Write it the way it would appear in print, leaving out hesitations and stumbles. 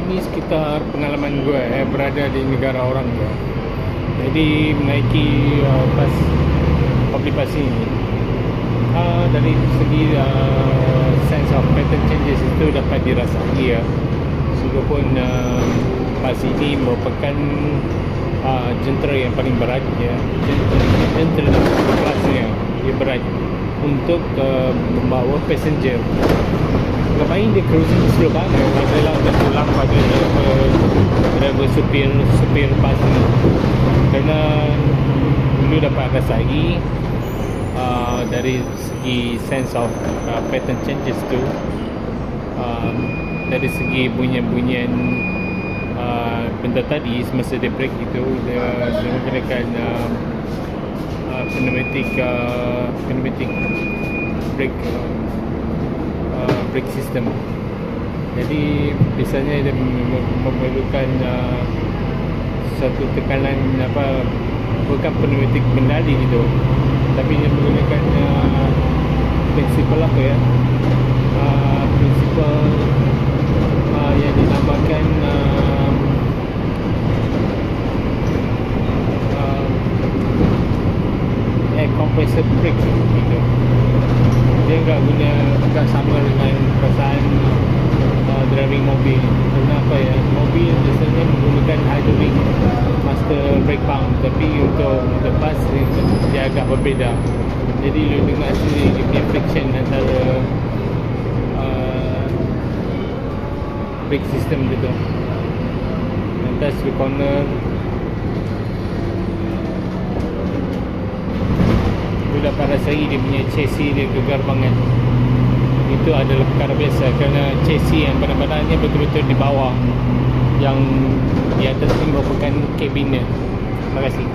ini sekitar pengalaman gue berada di negara orang gue. Jadi menaiki public bus ini, dari segi sense of pattern changes itu dapat dirasai ya. Sungguhpun bus ini merupakan jentera yang paling berat ya, jentera kelasnya dia berat untuk membawa passenger. Ngapain dia cruising slow banget adalah tertulang pada driver supir bas ni, kerana dulu dapat rasai dari segi sense of pattern changes tu, dari segi bunyian benda tadi semasa dia break itu, dia menggunakan pneumatic brake system. Jadi biasanya dia memerlukan satu tekanan bukan pneumatic kendali gitu, tapi dia menggunakan prinsipal prinsipal yang dinamakan air compressor brake gitu. Dia enggak sama dengan perasaan driving mobil. Kerana mobil biasanya menggunakan hydraulic master brake pump, tapi untuk lepas dia agak berbeza. Jadi lu dengar sendiri dia punya friction antara brake system gitu. Lantas di corner dapat rasai dia punya chassis dia gegar banget. Itu adalah perkara biasa kerana chassis yang benar-benarnya betul-betul di bawah, yang di atas ini merupakan kabinnya. Terima kasih.